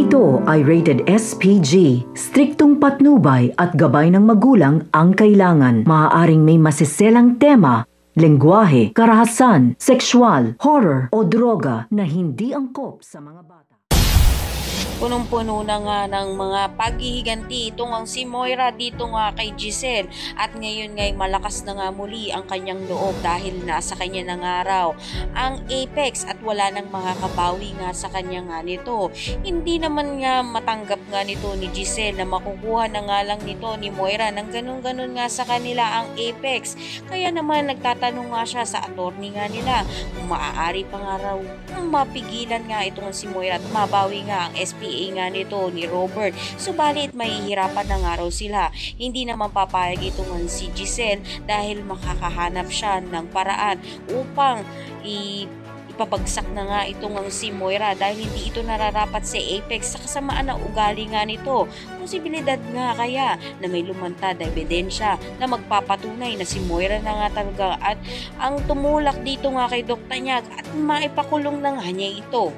ito ay rated SPG. Striktong patnubay at gabay ng magulang ang kailangan. Maaaring may masiselang tema, lengguwahe, karahasan, sexual, horror o droga na hindi angkop sa mga bata. Punong-puno na nga ng mga paghihiganti itong ang si Moira dito nga kay Giselle, at ngayon ngay malakas na nga muli ang kanyang loob dahil nasa kanya na nga raw ang Apex at wala nang makakabawi nga sa kanya nga nito. Hindi naman nga matanggap nga nito ni Giselle na makukuha na nga lang nito ni Moira ng ganun-ganun nga sa kanila ang Apex. Kaya naman nagtatanong nga siya sa attorney nga nila kung maaari pa nga raw mapigilan nga itong si Moira at mabawi nga ang SPA nga nito ni Robert. Subalit mahihirapan na nga raw sila. Hindi naman papayag itong si Giselle dahil makakahanap siya ng paraan upang ipabagsak na nga itong si Moira dahil hindi ito nararapat sa Apex sa kasamaan na ugali nga nito. Posibilidad nga kaya na may lumantad na ebidensya na magpapatunay na si Moira na nga talaga at ang tumulak dito nga kay Dr. Tanyag at maipakulong na nga niya ito.